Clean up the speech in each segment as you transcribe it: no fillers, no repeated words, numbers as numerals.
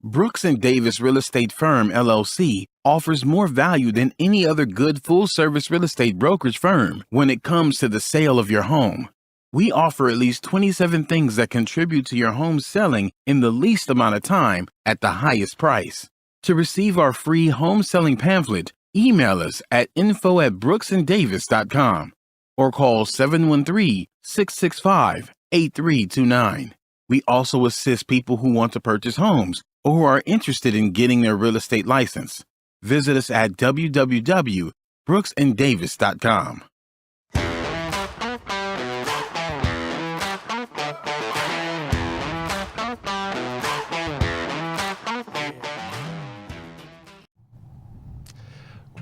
Brooks and Davis Real Estate Firm, LLC, offers more value than any other good full-service real estate brokerage firm when it comes to the sale of your home. We offer at least 27 things that contribute to your home selling in the least amount of time at the highest price. To receive our free home selling pamphlet, email us at info@brooksanddavis.com or call 713-665-8329. We also assist people who want to purchase homes or who are interested in getting their real estate license. Visit us at www.brooksanddavis.com.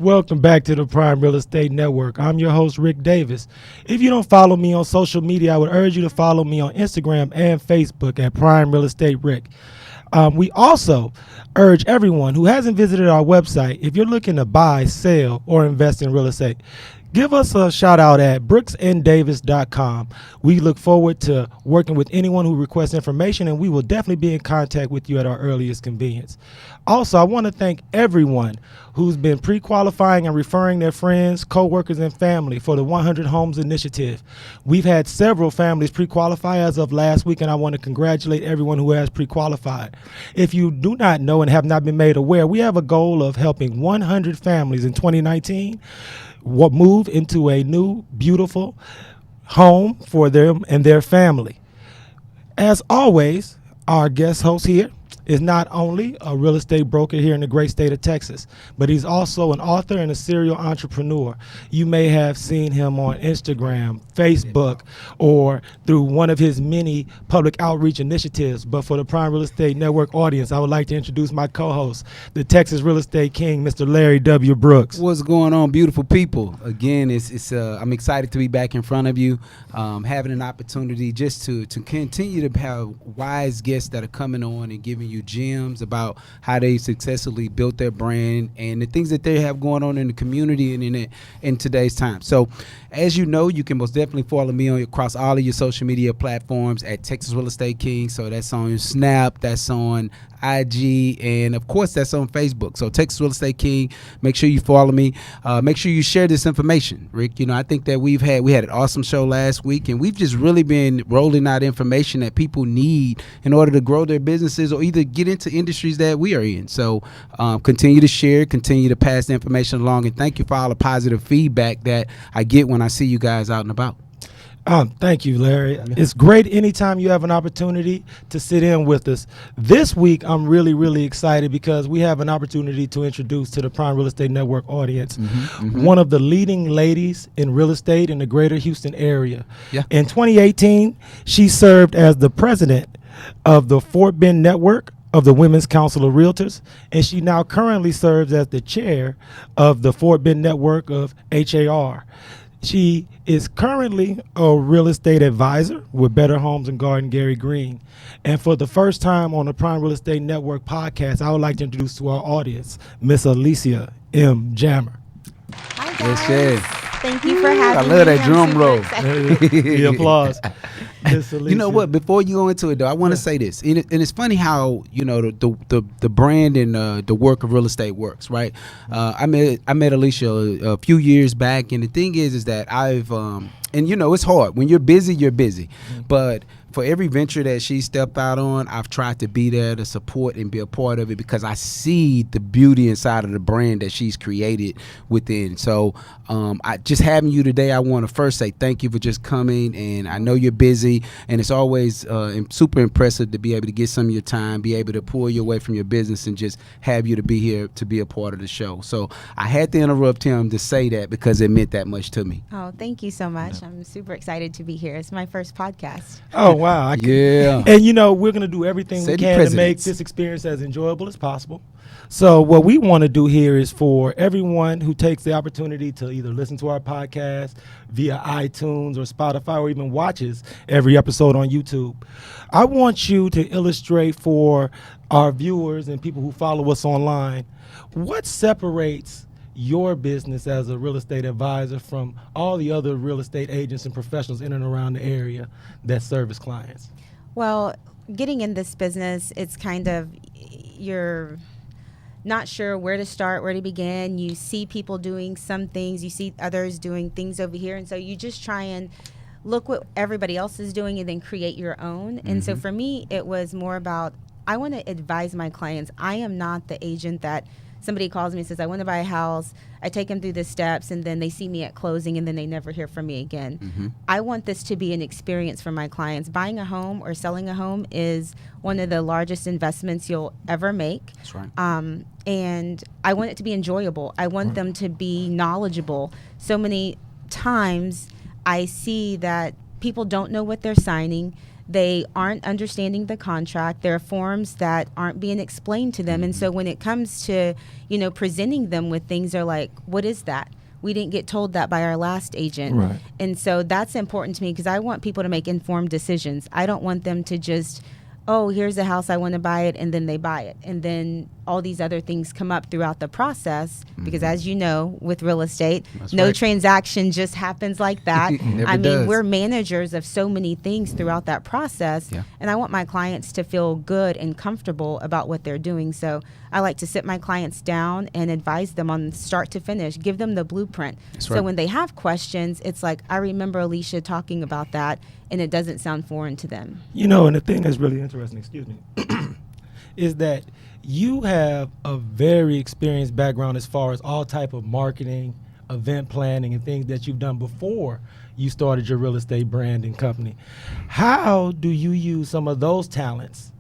Welcome back to the Prime Real Estate Network. I'm your host, Rick Davis. If you don't follow me on social media, I would urge you to follow me on Instagram and Facebook at Prime Real Estate Rick. We also urge everyone who hasn't visited our website, if you're looking to buy, sell, or invest in real estate, give us a shout out at brooksanddavis.com. We look forward to working with anyone who requests information, and we will definitely be in contact with you at our earliest convenience. Also, I want to thank everyone who's been pre-qualifying and referring their friends, co-workers, and family for the 100 Homes Initiative. We've had several families pre-qualify as of last week, and I want to congratulate everyone who has pre-qualified. If you do not know and have not been made aware, we have a goal of helping 100 families in 2019 move into a new, beautiful home for them and their family. As always, our guest host here is not only a real estate broker here in the great state of Texas, but he's also an author and a serial entrepreneur. You may have seen him on Instagram, Facebook, or through one of his many public outreach initiatives. But for the Prime Real Estate Network audience, I would like to introduce my co-host, the Texas Real Estate King, Mr. Larry W. Brooks. What's going on, beautiful people? Again, I'm excited to be back in front of you, having an opportunity just to continue to have wise guests that are coming on and giving you gems about how they successfully built their brand and the things that they have going on in the community and in today's time. So, as you know, you can most definitely follow me across all of your social media platforms at Texas Real Estate King. So that's on Snap, that's on IG, and of course that's on Facebook. So Texas Real Estate King, make sure you follow me. Make sure you share this information, Rick. You know, I think that we had an awesome show last week, and we've just really been rolling out information that people need in order to grow their businesses or either get into industries that we are in. So continue to share, continue to pass the information along, and thank you for all the positive feedback that I get when I see you guys out and about. Thank you, Larry. It's great anytime you have an opportunity to sit in with us. This week, I'm really, really excited because we have an opportunity to introduce to the Prime Real Estate Network audience one of the leading ladies in real estate in the greater Houston area. Yeah. In 2018, she served as the president of the Fort Bend Network of the Women's Council of Realtors, and she now currently serves as the chair of the Fort Bend Network of HAR. She is currently a real estate advisor with Better Homes and Garden Gary Green. And for the first time on the Prime Real Estate Network podcast, I would like to introduce to our audience, Miss Alicia M. Jammer. Hi, guys. Yes, sir. Thank you for having me. I love that I'm drum super roll. excited. The applause. Miss You know Alicia. what? Before you go into it, though, I want to say this, and it's funny how the brand and the work of real estate works, right? I met Alicia a few years back, and the thing is that I've and it's hard when you're busy, but for every venture that she stepped out on, I've tried to be there to support and be a part of it because I see the beauty inside of the brand that she's created within. So I just having you today, I want to first say thank you for just coming, and I know you're busy, and it's always super impressive to be able to get some of your time, be able to pull you away from your business and just have you to be here to be a part of the show. So I had to interrupt him to say that because it meant that much to me. Oh, thank you so much. I'm super excited to be here. It's my first podcast. Oh, wow. Yeah. And, we're going to do everything we City can to make presidents. this experience as enjoyable as possible. So what we want to do here is for everyone who takes the opportunity to either listen to our podcast via iTunes or Spotify or even watches every episode on YouTube, I want you to illustrate for our viewers and people who follow us online what separates your business as a real estate advisor from all the other real estate agents and professionals in and around the area that service clients. Well, getting in this business, it's kind of, you're not sure where to start, where to begin. You see people doing some things, you see others doing things over here, and so you just try and look what everybody else is doing and then create your own. And so for me, it was more about, I want to advise my clients. I am not the agent that somebody calls me and says, I want to buy a house. I take them through the steps, and then they see me at closing, and then they never hear from me again. I want this to be an experience for my clients. Buying a home or selling a home is one of the largest investments you'll ever make. That's right. And I want it to be enjoyable. I want them to be knowledgeable. So many times I see that people don't know what they're signing. They aren't understanding the contract. There are forms that aren't being explained to them. And so when it comes to, presenting them with things, they're like, what is that? We didn't get told that by our last agent. Right. And so that's important to me because I want people to make informed decisions. I don't want them to just, oh, here's a house, I want to buy it, and then they buy it. And then all these other things come up throughout the process because, as you know, with real estate, no transaction just happens like that. I mean, we're managers of so many things throughout that process. Yeah. And I want my clients to feel good and comfortable about what they're doing. So I like to sit my clients down and advise them on start to finish, give them the blueprint. So when they have questions, it's like, I remember Alicia talking about that, and it doesn't sound foreign to them. And the thing that's really interesting, is that you have a very experienced background as far as all type of marketing, event planning, and things that you've done before you started your real estate branding company. How do you use some of those talents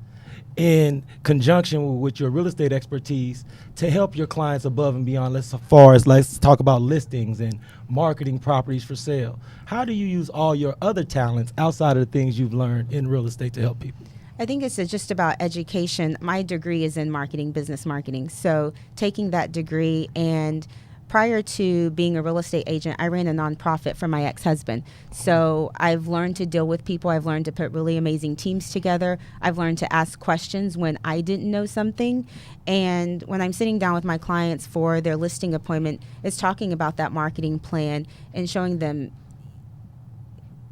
in conjunction with your real estate expertise to help your clients above and beyond, let's talk about listings and marketing properties for sale? How do you use all your other talents outside of the things you've learned in real estate to help people? I think it's just about education. My degree is in marketing, business marketing. So taking that degree, and prior to being a real estate agent, I ran a nonprofit for my ex-husband. So I've learned to deal with people. I've learned to put really amazing teams together. I've learned to ask questions when I didn't know something. And when I'm sitting down with my clients for their listing appointment, it's talking about that marketing plan and showing them,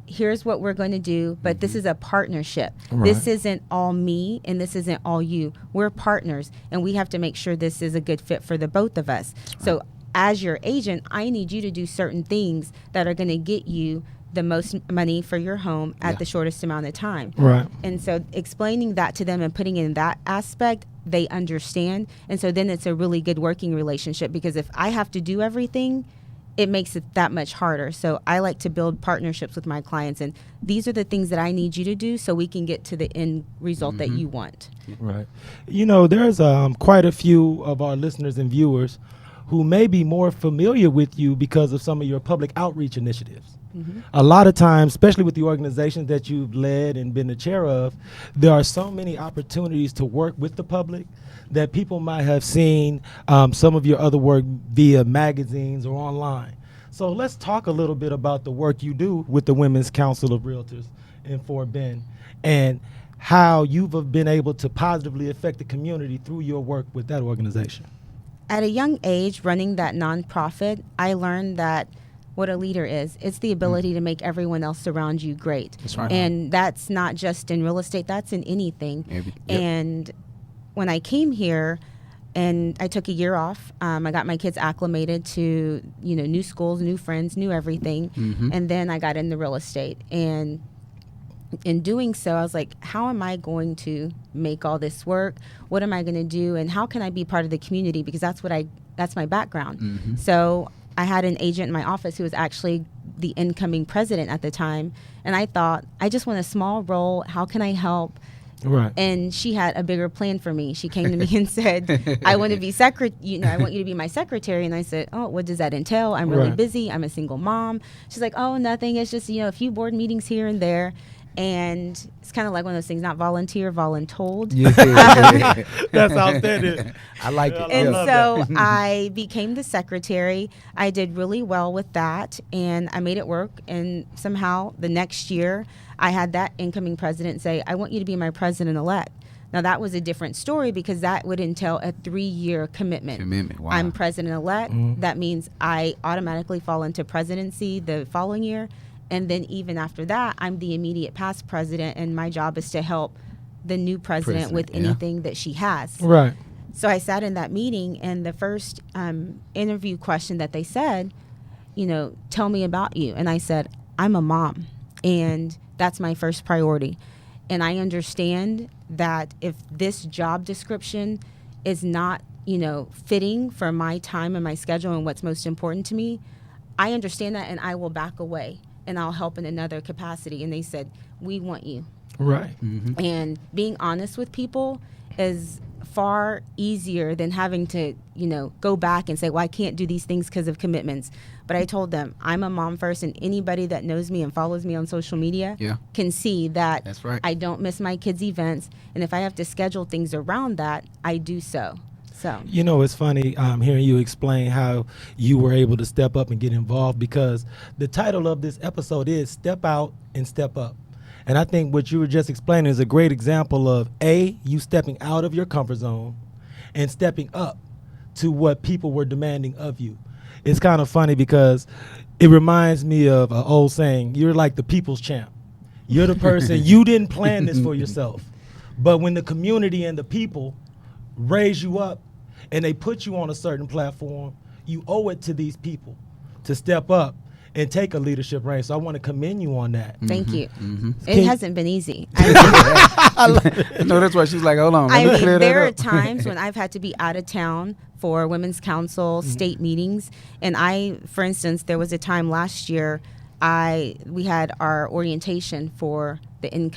here's what we're going to do, but this is a partnership. Right. This isn't all me and this isn't all you. We're partners, and we have to make sure this is a good fit for the both of us. So as your agent, I need you to do certain things that are going to get you the most money for your home at the shortest amount of time. Right. And so explaining that to them and putting in that aspect, they understand. And so then it's a really good working relationship, because if I have to do everything, it makes it that much harder. So I like to build partnerships with my clients, and these are the things that I need you to do so we can get to the end result that you want. Right. There's quite a few of our listeners and viewers who may be more familiar with you because of some of your public outreach initiatives. A lot of times, especially with the organizations that you've led and been the chair of, there are so many opportunities to work with the public that people might have seen some of your other work via magazines or online. So let's talk a little bit about the work you do with the Women's Council of Realtors in Fort Bend, and how you've been able to positively affect the community through your work with that organization. At a young age, running that nonprofit, I learned that what a leader is. It's the ability to make everyone else around you great. That's right. And that's not just in real estate, that's in anything. And when I came here and I took a year off, I got my kids acclimated to, new schools, new friends, new everything. And then I got into real estate. And in doing so, I was like, how am I going to make all this work? What am I going to do? And how can I be part of the community? Because that's my background. So I had an agent in my office who was actually the incoming president at the time. And I thought, I just want a small role. How can I help? Right. And she had a bigger plan for me. She came to me and said, I want to be I want you to be my secretary. And I said, oh, what does that entail? I'm really busy. I'm a single mom. She's like, oh, nothing. It's just, a few board meetings here and there. And it's kind of like one of those things, not volunteer, voluntold. That's outstanding. I like it. And so I became the secretary. I did really well with that, and I made it work. And somehow the next year, I had that incoming president say, I want you to be my president-elect. Now, that was a different story, because that would entail a 3-year commitment. Wow. I'm president-elect. That means I automatically fall into presidency the following year. And then even after that, I'm the immediate past president, and my job is to help the new president with anything that she has. Right. So I sat in that meeting, and the first interview question that they said, tell me about you. And I said, I'm a mom, and that's my first priority. And I understand that if this job description is not, fitting for my time and my schedule and what's most important to me, I understand that, and I will back away and I'll help in another capacity. And they said, we want you. Right. Mm-hmm. And being honest with people is far easier than having to, go back and say, well, I can't do these things because of commitments. But I told them, I'm a mom first, and anybody that knows me and follows me on social media can see that That's right. I don't miss my kids' events. And if I have to schedule things around that, I do so. So it's funny hearing you explain how you were able to step up and get involved, because the title of this episode is Step Out and Step Up. And I think what you were just explaining is a great example of you stepping out of your comfort zone and stepping up to what people were demanding of you. It's kind of funny because it reminds me of an old saying, you're like the people's champ. You're the person, you didn't plan this for yourself. But when the community and the people raise you up and they put you on a certain platform, you owe it to these people to step up and take a leadership reign. So I want to commend you on that. thank you. Mm-hmm. It hasn't been easy. No, that's why she's like, hold on. I let me mean, clear that there are up. times when I've had to be out of town for women's council, state meetings. And for instance, there was a time last year, we had our orientation for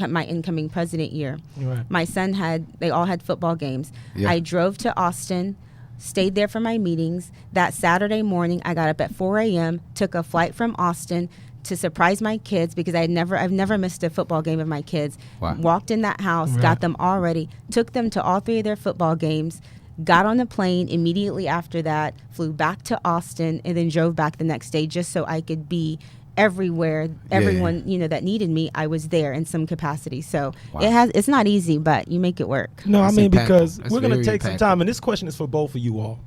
my incoming president year. Right. My son they all had football games. Yeah. I drove to Austin, stayed there for my meetings. That Saturday morning, I got up at 4 a.m., took a flight from Austin to surprise my kids, because I've never missed a football game of my kids. Wow. Walked in that house, got them all ready, took them to all 3 of their football games, got on the plane immediately after that, flew back to Austin, and then drove back the next day just so I could be everywhere. Everyone that needed me, I was there in some capacity. So it's not easy, but you make it work. No, That's I mean, impactful. because That's we're going to very take some impactful. time, and this question is for both of you all.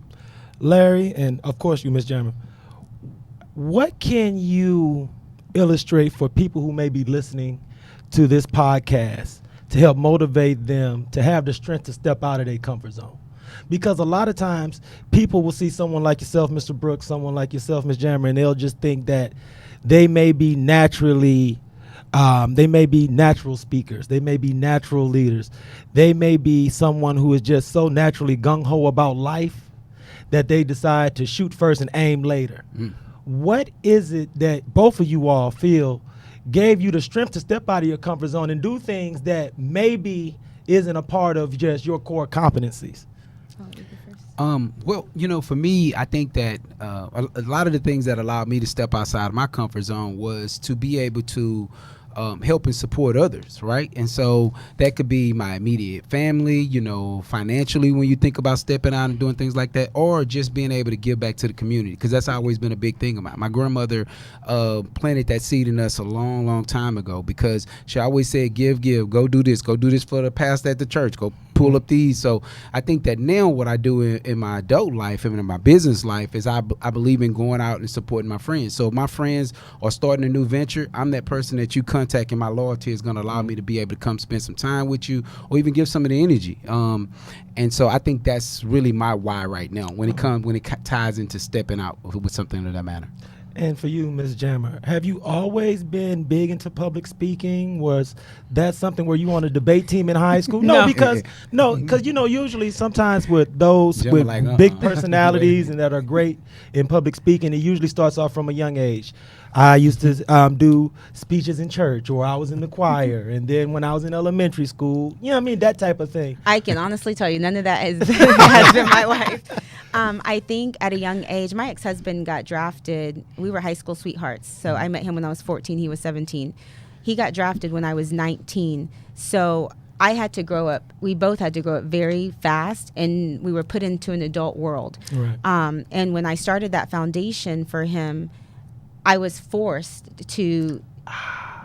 Larry, and of course you, Ms. Jammer. What can you illustrate for people who may be listening to this podcast to help motivate them to have the strength to step out of their comfort zone? Because a lot of times people will see someone like yourself, Mr. Brooks, someone like yourself, Ms. Jammer, and they'll just think that they may be natural speakers. They may be natural leaders. They may be someone who is just so naturally gung-ho about life that they decide to shoot first and aim later. What is it that both of you all feel gave you the strength to step out of your comfort zone and do things that maybe isn't a part of just your core competencies? Well, for me, I think that a lot of the things that allowed me to step outside of my comfort zone was to be able to help and support others, right? And so that could be my immediate family, financially, when you think about stepping out and doing things like that, or just being able to give back to the community, because that's always been a big thing of mine. My grandmother planted that seed in us a long, long time ago, because she always said, give, go do this for the pastor at the church, go pull up these. So I think that now what I do in my adult life and in my business life is I believe in going out and supporting my friends. So if my friends are starting a new venture, I'm that person that you contact, and my loyalty is going to allow me to be able to come spend some time with you, or even give some of the energy. And so I think that's really my why right now when it ties into stepping out with something of that matter. And for you, Ms. Jammer, have you always been big into public speaking? Was that something where you on a debate team in high school? No, because usually sometimes with those Jammer with big personalities and that are great in public speaking, it usually starts off from a young age. I used to do speeches in church, or I was in the choir, and then when I was in elementary school, that type of thing. I can honestly tell you none of that has been my life. I think at a young age, my ex-husband got drafted. We were high school sweethearts. So I met him when I was 14. He was 17. He got drafted when I was 19. So I had to grow up. We both had to grow up very fast, and we were put into an adult world. Right. And when I started that foundation for him, I was forced to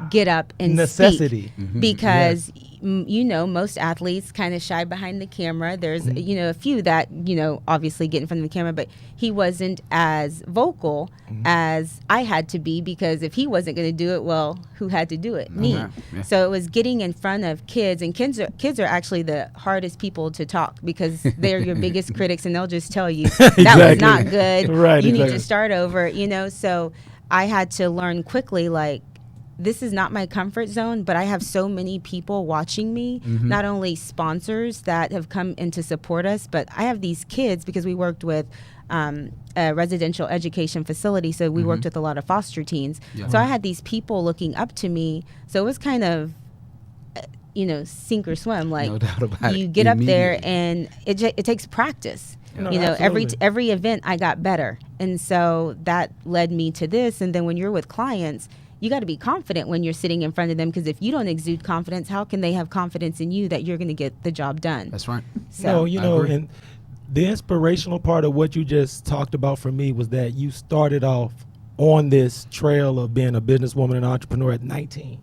get up and necessity speak because most athletes kind of shy behind the camera. There's, a few that, obviously get in front of the camera, but he wasn't as vocal as I had to be, because if he wasn't going to do it, well, who had to do it? Me. Yeah. So it was getting in front of kids, and kids are actually the hardest people to talk, because they're your biggest critics, and they'll just tell you that was not good. Right, you need to start over, so I had to learn quickly, like, this is not my comfort zone, but I have so many people watching me, not only sponsors that have come in to support us, but I have these kids, because we worked with a residential education facility, so we worked with a lot of foster teens. Yeah. So I had these people looking up to me, so it was kind of, sink or swim. Like, no doubt about you it. get up there, and it takes practice. Absolutely. Every event I got better, and so that led me to this. And then when you're with clients, you got to be confident when you're sitting in front of them, because if you don't exude confidence, how can they have confidence in you that you're going to get the job done? That's right. So, and the inspirational part of what you just talked about for me was that you started off on this trail of being a businesswoman and entrepreneur at 19.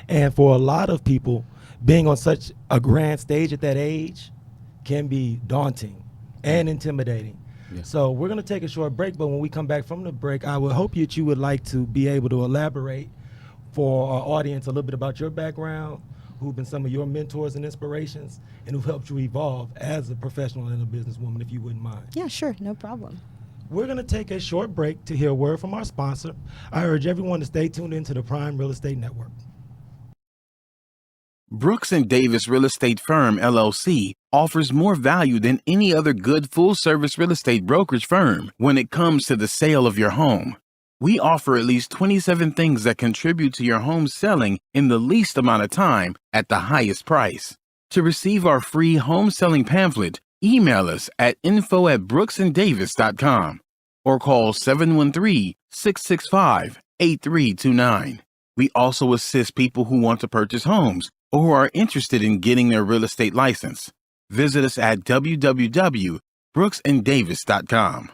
And for a lot of people, being on such a grand stage at that age can be daunting and intimidating. Yeah. So we're going to take a short break, but when we come back from the break, I would hope that you would like to be able to elaborate for our audience a little bit about your background, who've been some of your mentors and inspirations, and who've helped you evolve as a professional and a businesswoman, if you wouldn't mind. Yeah, sure. No problem. We're going to take a short break to hear a word from our sponsor. I urge everyone to stay tuned into the Prime Real Estate Network. Brooks and Davis Real Estate Firm, LLC, offers more value than any other good full-service real estate brokerage firm when it comes to the sale of your home. We offer at least 27 things that contribute to your home selling in the least amount of time at the highest price. To receive our free home selling pamphlet, email us at info@brooksanddavis.com or call 713-665-8329. We also assist people who want to purchase homes or who are interested in getting their real estate license. Visit us at www.brooksanddavis.com.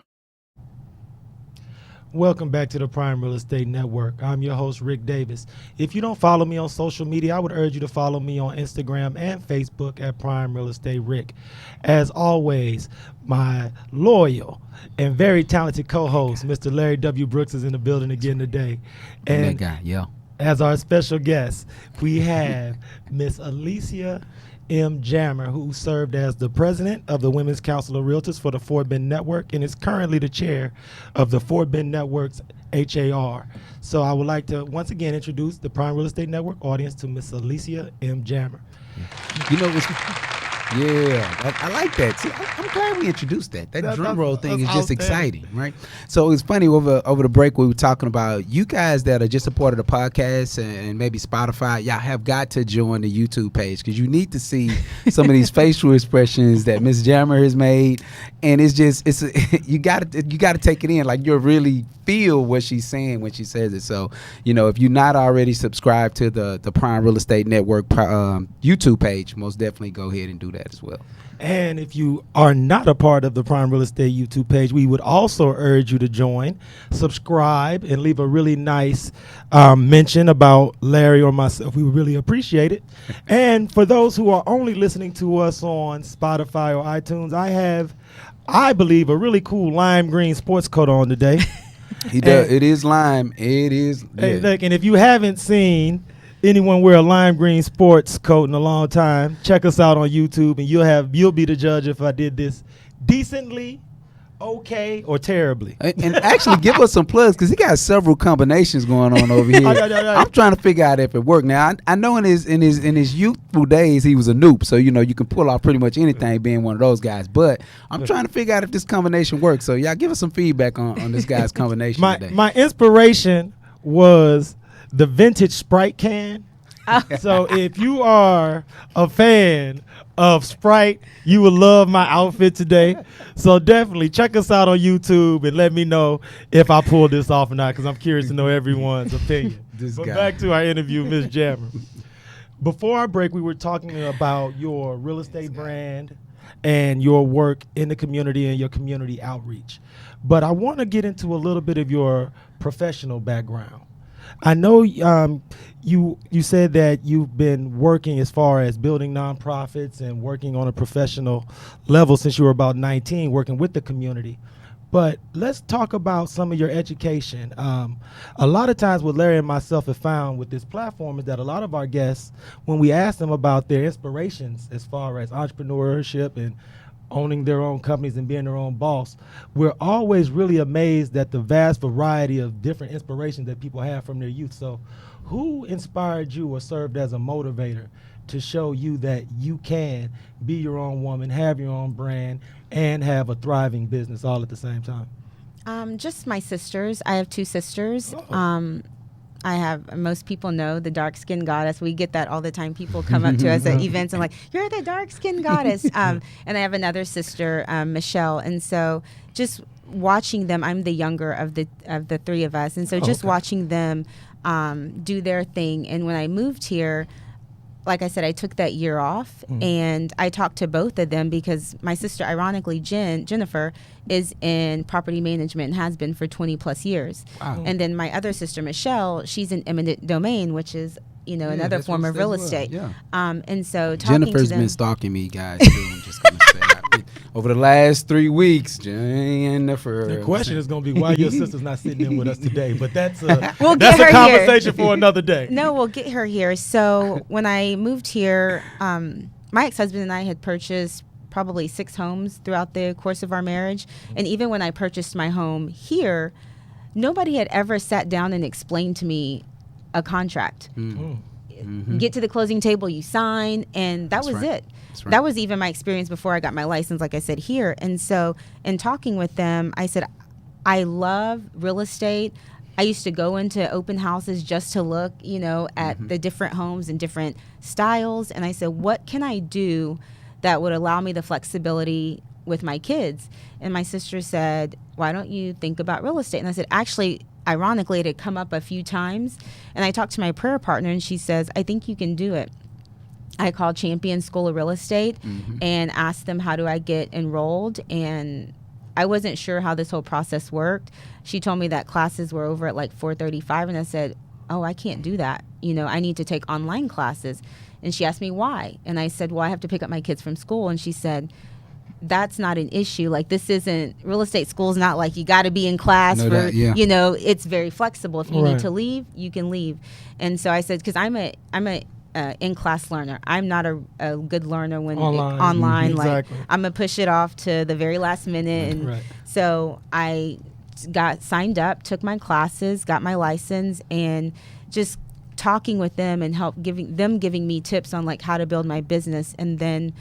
Welcome back to the Prime Real Estate Network. I'm your host, Ric Davis. If you don't follow me on social media, I would urge you to follow me on Instagram and Facebook at Prime Real Estate Ric. As always, my loyal and very talented co-host, Mr. Larry W. Brooks, is in the building again today. And that guy, yeah. As our special guest, we have Miss Alicia M. Jammer, who served as the president of the Women's Council of Realtors for the Fort Bend Network and is currently the chair of the Fort Bend Network's HAR. So I would like to once again introduce the Prime Real Estate Network audience to Miss Alicia M. Jammer. You know, I like that. See, I'm glad we introduced that. That drum roll thing is just exciting, right? So it's funny, over the break we were talking about you guys that are just a part of the podcast and maybe Spotify. Y'all have got to join the YouTube page, because you need to see some of these facial expressions that Miss Jammer has made, and you got to take it in, like you really feel what she's saying when she says it. So, if you're not already subscribed to the Prime Real Estate Network YouTube page, most definitely go ahead and do that as well. And if you are not a part of the Prime Real Estate YouTube page, we would also urge you to join, subscribe, and leave a really nice mention about Larry or myself. We would really appreciate it. And for those who are only listening to us on Spotify or iTunes, I have, I believe, a really cool lime green sports coat on today. He does. It is lime. It is. Hey, look, and if you haven't seen anyone wear a lime green sports coat in a long time, check us out on YouTube, and you'll be the judge if I did this decently, okay, or terribly. And actually give us some plugs, because he got several combinations going on over here. I'm trying to figure out if it worked. Now I know in his youthful days he was a noob, so you can pull off pretty much anything being one of those guys. But I'm trying to figure out if this combination works. So y'all give us some feedback on this guy's combination today. My inspiration was the vintage Sprite can. So if you are a fan of Sprite, you will love my outfit today. So definitely check us out on YouTube and let me know if I pulled this off or not, because I'm curious to know everyone's opinion. But back to our interview, Ms. Jammer. Before our break, we were talking about your real estate brand and your work in the community and your community outreach. But I want to get into a little bit of your professional background. I know you said that you've been working as far as building nonprofits and working on a professional level since you were about 19, working with the community. But let's talk about some of your education. A lot of times what Larry and myself have found with this platform is that a lot of our guests, when we ask them about their inspirations as far as entrepreneurship and owning their own companies and being their own boss, we're always really amazed at the vast variety of different inspirations that people have from their youth. So who inspired you or served as a motivator to show you that you can be your own woman, have your own brand, and have a thriving business all at the same time? Just my sisters. I have two sisters. Oh. I have, most people know the dark skinned goddess. We get that all the time. People come up to us at events and like, you're the dark skinned goddess. And I have another sister, Michelle. And so just watching them, I'm the younger of the three of us. And so just watching them do their thing. And when I moved here, like I said, I took that year off, and I talked to both of them because my sister, ironically, Jennifer, is in property management and has been for 20 plus years. Wow. And then my other sister, Michelle, she's in eminent domain, which is, another form of real estate. Yeah. And so talking Jennifer's to them, been stalking me, guys, too. I'm just going to say over the last 3 weeks, Jennifer. The question is going to be why your sister's not sitting in with us today, but that's a, we'll that's get a her conversation here. For another day. No, we'll get her here. So when I moved here, my ex-husband and I had purchased probably 6 homes throughout the course of our marriage. And even when I purchased my home here, nobody had ever sat down and explained to me a contract. Get to the closing table, you sign, and that was it. Right. That was even my experience before I got my license, like I said, here. And so in talking with them, I said, I love real estate. I used to go into open houses just to look, at the different homes and different styles. And I said, what can I do that would allow me the flexibility with my kids? And my sister said, why don't you think about real estate? And I said, actually, ironically, it had come up a few times. And I talked to my prayer partner, and she says, I think you can do it. I called Champion School of Real Estate and asked them, how do I get enrolled? And I wasn't sure how this whole process worked. She told me that classes were over at like 4:35, and I said, oh, I can't do that. I need to take online classes. And she asked me why. And I said, well, I have to pick up my kids from school. And she said, that's not an issue. Like, this isn't, real estate school is not like you got to be in class it's very flexible. If you need to leave, you can leave. And so I said, because I'm a in-class learner. I'm not a good learner when online. Exactly. Like, I'm gonna push it off to the very last minute. And so I got signed up, took my classes, got my license, and just talking with them and giving me tips on like how to build my business. And then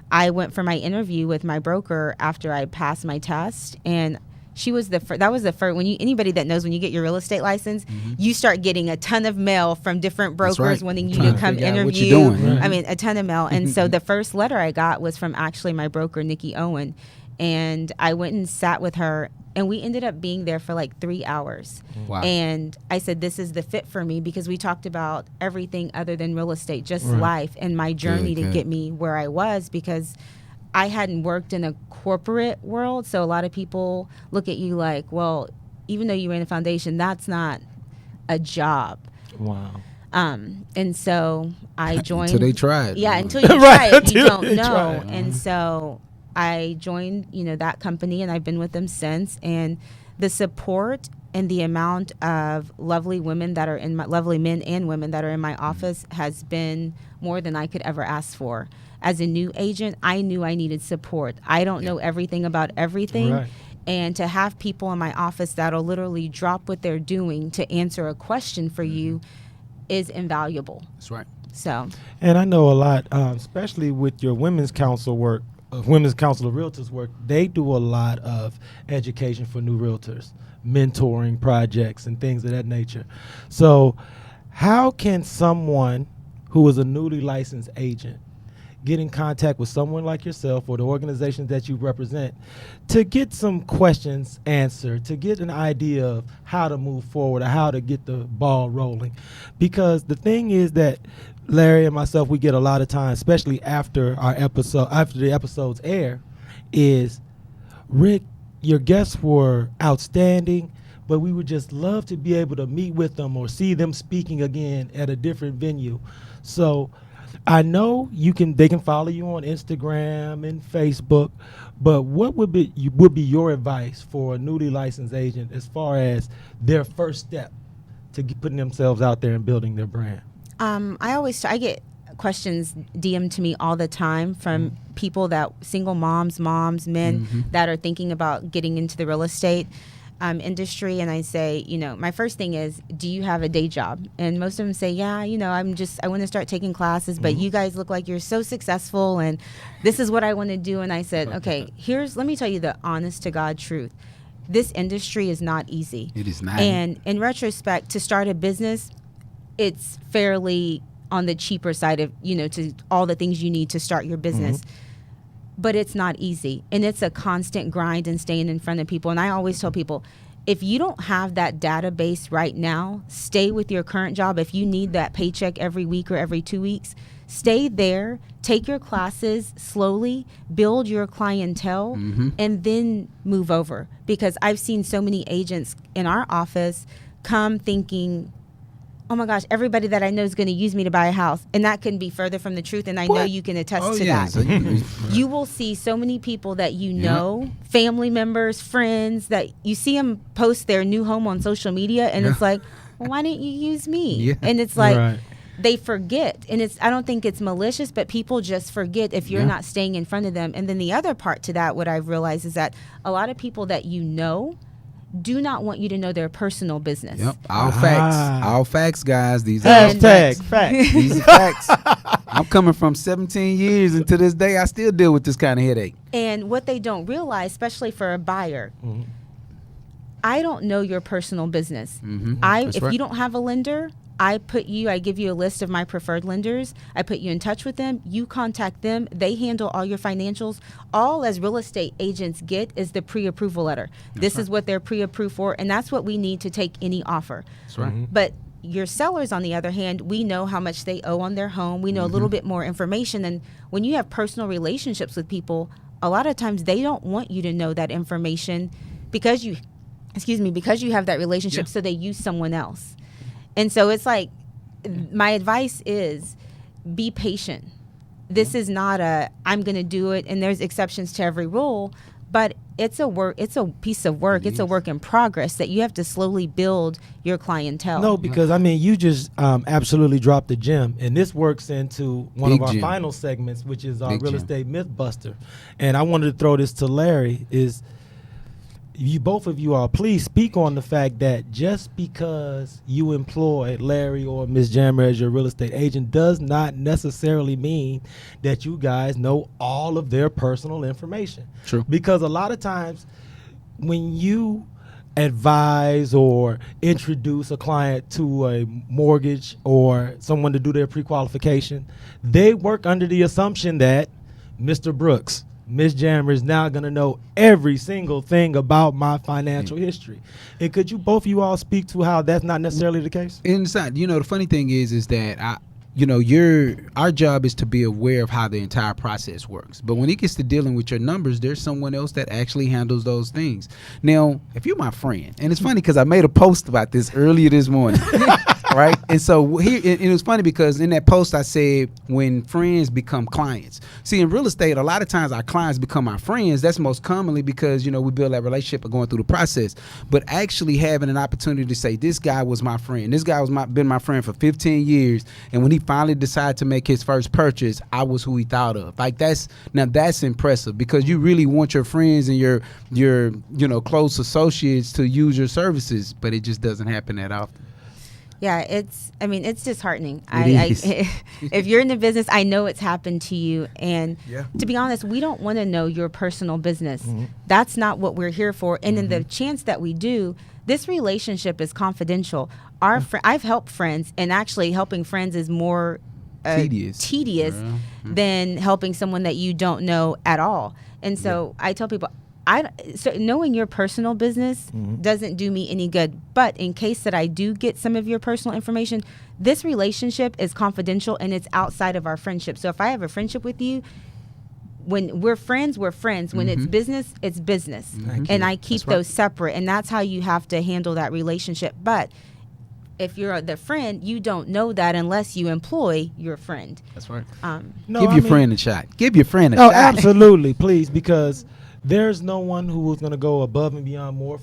I went for my interview with my broker after I passed my test, and she was that was the first. Anybody that knows, when you get your real estate license, you start getting a ton of mail from different brokers wanting you to come interview. I mean, a ton of mail. And so the first letter I got was from actually my broker, Nikki Owen, and I went and sat with her, and we ended up being there for like 3 hours. Wow. And I said, this is the fit for me, because we talked about everything other than real estate, just life and my journey to get me where I was, because I hadn't worked in a corporate world. So a lot of people look at you like, well, even though you ran a foundation, that's not a job. Wow. And so I joined. Until they tried. Yeah, until you try it, you don't know. And so I joined, that company, and I've been with them since. And the support and the amount of lovely women that are lovely men and women that are in my office has been more than I could ever ask for. As a new agent, I knew I needed support. I don't know everything about everything. Right. And to have people in my office that'll literally drop what they're doing to answer a question for you is invaluable. That's right. So. And I know a lot, especially with your Women's Council work, Women's Council of Realtors work, they do a lot of education for new realtors, mentoring projects and things of that nature. So how can someone who is a newly licensed agent get in contact with someone like yourself or the organizations that you represent to get some questions answered, to get an idea of how to move forward or how to get the ball rolling? Because the thing is that Larry and myself, we get a lot of time, especially after the episodes air, is, Rick, your guests were outstanding, but we would just love to be able to meet with them or see them speaking again at a different venue. So I know they can follow you on Instagram and Facebook, but what would be your advice for a newly licensed agent as far as their first step to putting themselves out there and building their brand? I get questions DM'd to me all the time from people single moms, men that are thinking about getting into the real estate industry. And I say, my first thing is, do you have a day job? And most of them say, yeah, I want to start taking classes, but you guys look like you're so successful and this is what I want to do. And I said, okay, let me tell you the honest to God truth. This industry is not easy. It is not. And in retrospect, to start a business, it's fairly on the cheaper side of, to all the things you need to start your business. But it's not easy. And it's a constant grind and staying in front of people. And I always tell people, if you don't have that database right now, stay with your current job. If you need that paycheck every week or every 2 weeks, stay there, take your classes slowly, build your clientele, and then move over. Because I've seen so many agents in our office come thinking, oh my gosh, everybody that I know is going to use me to buy a house. And that couldn't be further from the truth. And I know you can attest to that. So you will see so many people that family members, friends, that you see them post their new home on social media. And it's like, well, why didn't you use me? Yeah. And it's like, they forget. And I don't think it's malicious, but people just forget if you're not staying in front of them. And then the other part to that, what I've realized is that a lot of people that do not want you to know their personal business. Yep. All facts, guys. These are Hashtag facts. These are facts. I'm coming from 17 years, and to this day, I still deal with this kind of headache. And what they don't realize, especially for a buyer, I don't know your personal business. If you don't have a lender, I give you a list of my preferred lenders. I put you in touch with them. You contact them. They handle all your financials. All as real estate agents get is the pre-approval letter. This is what they're pre-approved for, and that's what we need to take any offer. That's right. But your sellers, on the other hand, we know how much they owe on their home. We know a little bit more information. And when you have personal relationships with people, a lot of times they don't want you to know that information because you have that relationship, so they use someone else. And so it's like, my advice is be patient. This is not I'm going to do it, and there's exceptions to every rule, but it's a piece of work. It's a work in progress that you have to slowly build your clientele. No, because you just absolutely dropped the gem, and this works into one of our final segments, which is our real estate myth buster. And I wanted to throw this to Larry, both of you all, please speak on the fact that just because you employ Larry or Ms. Jammer as your real estate agent does not necessarily mean that you guys know all of their personal information. True. Because a lot of times when you advise or introduce a client to a mortgage or someone to do their pre-qualification, they work under the assumption that Mr. Brooks, Ms. Jammer is now going to know every single thing about my financial history. And could you both of you all speak to how that's not necessarily the case? Inside, the funny thing is that our job is to be aware of how the entire process works. But when it gets to dealing with your numbers, there's someone else that actually handles those things. Now, if you're my friend, and it's funny because I made a post about this earlier this morning. Right. And so here, it was funny because in that post I said, when friends become clients. See, in real estate, a lot of times our clients become our friends. That's most commonly because, we build that relationship of going through the process. But actually having an opportunity to say, this guy was my friend. This guy been my friend for 15 years. And when he finally decided to make his first purchase, I was who he thought of. Like that's impressive because you really want your friends and your close associates to use your services, but it just doesn't happen that often. Yeah, it's disheartening. If you're in the business, I know it's happened to you. And to be honest, we don't want to know your personal business. That's not what we're here for. And in the chance that we do, this relationship is confidential. I've helped friends, and actually helping friends is more tedious than helping someone that you don't know at all. And so I tell people, so knowing your personal business doesn't do me any good. But in case that I do get some of your personal information, this relationship is confidential and it's outside of our friendship. So if I have a friendship with you, when we're friends, we're friends. When it's business, it's business. And I keep those separate. And that's how you have to handle that relationship. But if you're the friend, you don't know that unless you employ your friend. That's right. No, Give I your mean- friend a shot. Give your friend a No, shot. absolutely, please, because there's no one who is going to go above and beyond more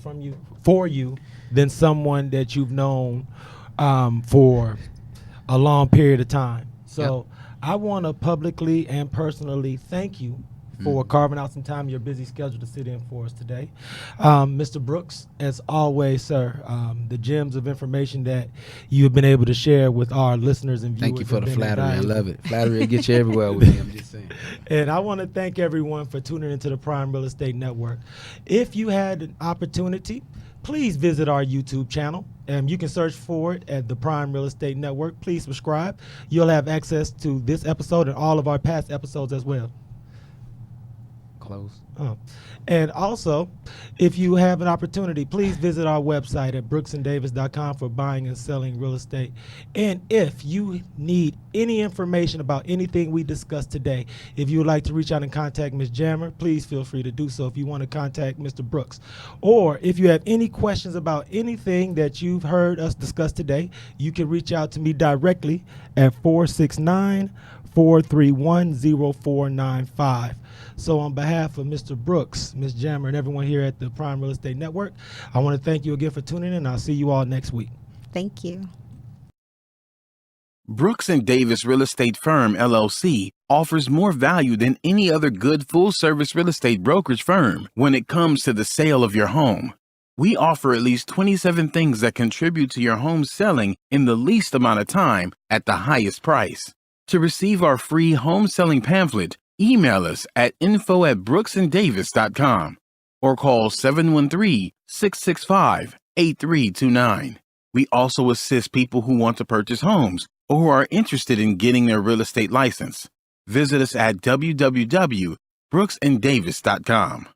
for you than someone that you've known for a long period of time. So I want to publicly and personally thank you for carving out some time in your busy schedule to sit in for us today. Mr. Brooks, as always, sir, the gems of information that you have been able to share with our listeners and viewers. Thank you for have the been flattery. I invaluable. love it. Flattery will get you everywhere with me. I'm just saying. And I want to thank everyone for tuning into the Prime Real Estate Network. If you had an opportunity, please visit our YouTube channel. You can search for it at the Prime Real Estate Network. Please subscribe. You'll have access to this episode and all of our past episodes as well. Close. And also, if you have an opportunity, please visit our website at brooksanddavis.com for buying and selling real estate. And if you need any information about anything we discussed today, if you would like to reach out and contact Ms. Jammer, please feel free to do so if you want to contact Mr. Brooks. Or if you have any questions about anything that you've heard us discuss today, you can reach out to me directly at 469-431-0495. So on behalf of Mr. Brooks, Ms. Jammer, and everyone here at the Prime Real Estate Network, I want to thank you again for tuning in. I'll see you all next week. Thank you. Brooks and Davis Real Estate Firm, LLC, offers more value than any other good full-service real estate brokerage firm when it comes to the sale of your home. We offer at least 27 things that contribute to your home selling in the least amount of time at the highest price. To receive our free home selling pamphlet, email us at info@brooksanddavis.com or call 713-665-8329. We also assist people who want to purchase homes or who are interested in getting their real estate license. Visit us at www.brooksanddavis.com.